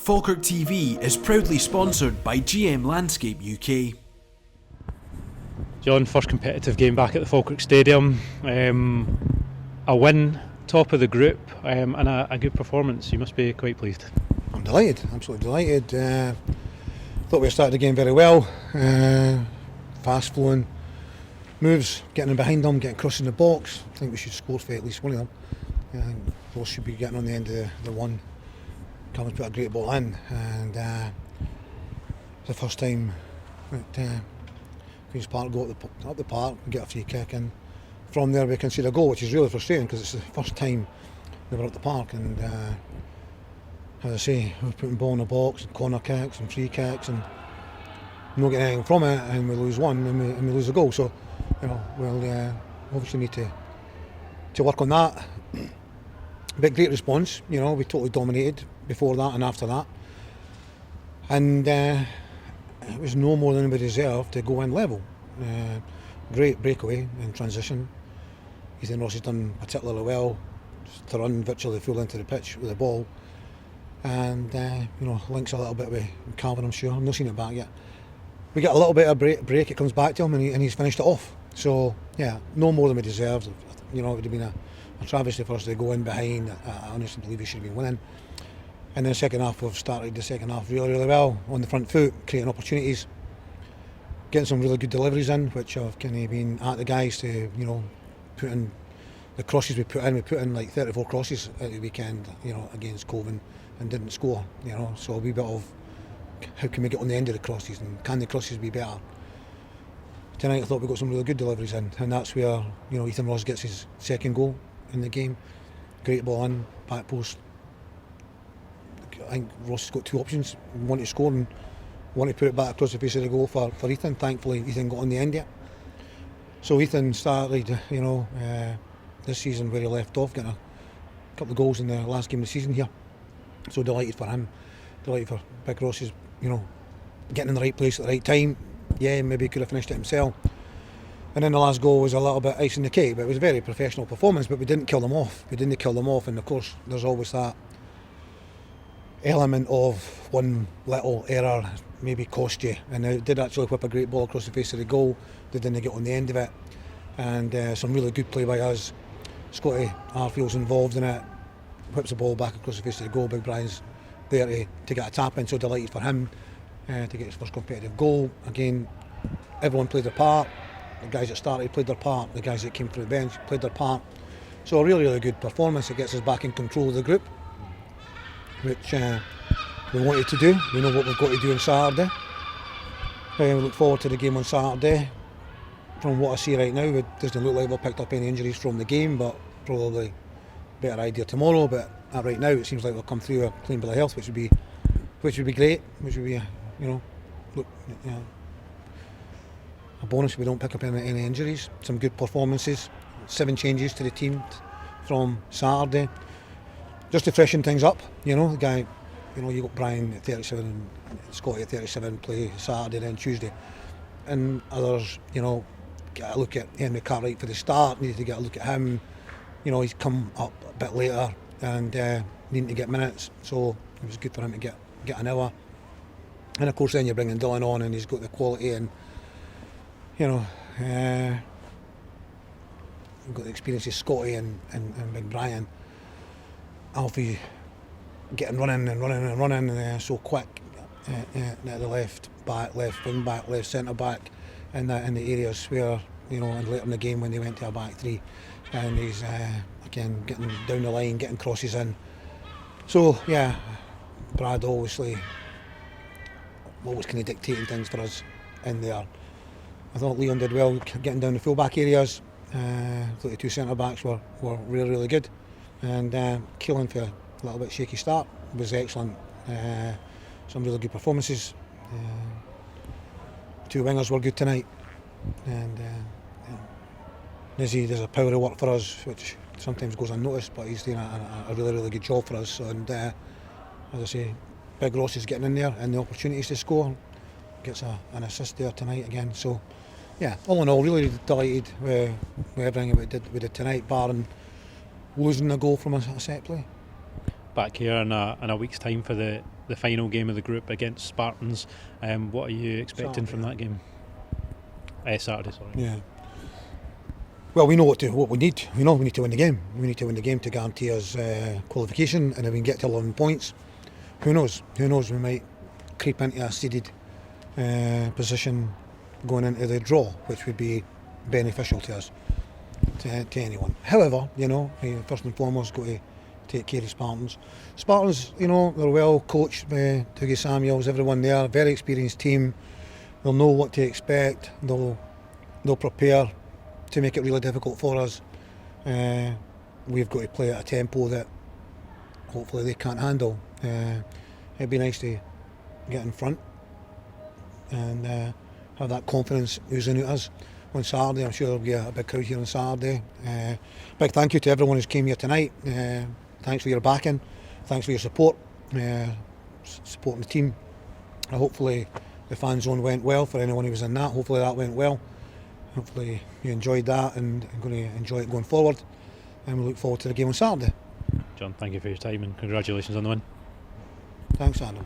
Falkirk TV is proudly sponsored by GM Landscape UK. John, first competitive game back at the Falkirk Stadium. A win, top of the group, and a good performance. You must be quite pleased. I'm delighted, absolutely delighted. Thought we started the game very well. Fast flowing moves, getting in behind them, getting crossing the box. I think we should score for at least one of them. I think both should be getting on the end of the one. Cummins put a great ball in, and it's the first time that Queen's Park go up the park and get a free kick, and from there we can see the goal, which is really frustrating because it's the first time they were at the park. And as I say, we're putting ball in the box, and corner kicks and free kicks, and not getting anything from it, and we lose one, and we lose a goal. So, we'll obviously need to work on that. But great response, we totally dominated before that and after that, and it was no more than we deserved to go in level. Great breakaway in transition. Ethan Ross has done particularly well to run virtually full into the pitch with the ball, and links a little bit with Calvin. I'm sure I've not seen it back yet. We get a little bit of break, it comes back to him, and he's finished it off. So yeah, no more than we deserved. It would have been a travesty for us to go in behind. I honestly believe we should have been winning. And then the second half, we've started the second half really, really well on the front foot, creating opportunities, getting some really good deliveries in, which I've kind of been at the guys to, put in the crosses we put in. We put in like 34 crosses at the weekend, against Coven, and didn't score. So a wee bit of how can we get on the end of the crosses, and can the crosses be better? Tonight I thought we got some really good deliveries in, and that's where Ethan Ross gets his second goal in the game. Great ball in, back post. I think Ross has got two options: one to score and one to put it back across the face of the goal for Ethan. Thankfully, Ethan got on the end yet. So Ethan started, this season where he left off, getting a couple of goals in the last game of the season here. So delighted for him. Delighted for Big Ross's, getting in the right place at the right time. Yeah, maybe he could have finished it himself. And then the last goal was a little bit icing the cake, but it was a very professional performance, but we didn't kill them off. And of course, there's always that element of one little error maybe cost you. And they did actually whip a great ball across the face of the goal. They didn't get on the end of it. And some really good play by us. Scotty Arfield's involved in it, whips the ball back across the face of the goal. Big Brian's there to get a tap in, so delighted for him to get his first competitive goal. Again, everyone played their part. The guys that started played their part. The guys that came from the bench played their part. So a really, really good performance. It gets us back in control of the group, which we wanted to do. We know what we've got to do on Saturday. We look forward to the game on Saturday. From what I see right now, it doesn't look like we've picked up any injuries from the game, but probably a better idea tomorrow. But right now, it seems like we'll come through a clean bill of health, which would be great. Which would be a bonus if we don't pick up any injuries. Some good performances. 7 changes to the team from Saturday, just to freshen things up. The guy, you got Brian at 37 and Scotty at 37 play Saturday, then Tuesday, and others. Get a look at Henry Cartwright for the start. Needed to get a look at him. He's come up a bit later and needing to get minutes, so it was good for him to get an hour. And of course, then you're bringing Dylan on, and he's got the quality, and we've got the experience of Scotty and Big Brian. Alfie getting running, and so quick at the left back, left wing back, left centre back, in the areas where and later in the game when they went to a back three, and he's again getting down the line, getting crosses in. So yeah, Brad always kind of dictating things for us in there. I thought Leon did well getting down the full back areas. I thought the two centre backs were really, really good, and Keelan for a little bit shaky start was excellent. Some really good performances. Two wingers were good tonight, and Nizzy does a power of work for us, which sometimes goes unnoticed, but he's doing a really, really good job for us. And as I say, Big Ross is getting in there and the opportunities to score. Gets an assist there tonight again. So yeah, all in all, really delighted with everything we did tonight, barring losing a goal from a set play. back here in a week's time for the final game of the group against Spartans. What are you expecting from that game? Saturday, sorry. Yeah. Well, we know what we need. We know we need to win the game. We need to win the game to guarantee us qualification, and if we can get to 11 points, who knows? Who knows? We might creep into a seeded position going into the draw, which would be beneficial to us, to anyone. However, we first and foremost got to take care of Spartans. Spartans, they're well coached by Dougie Samuels, everyone there, very experienced team. They'll know what to expect. They'll prepare to make it really difficult for us. We've got to play at a tempo that hopefully they can't handle. It'd be nice to get in front and have that confidence oozing out us on Saturday. I'm sure there'll be a big crowd here on Saturday. Big thank you to everyone who's came here tonight. Thanks for your backing. Thanks for your support, supporting the team. Hopefully the fan zone went well for anyone who was in that. Hopefully that went well. Hopefully you enjoyed that and I'm going to enjoy it going forward. And we look forward to the game on Saturday. John, thank you for your time and congratulations on the win. Thanks, Adam.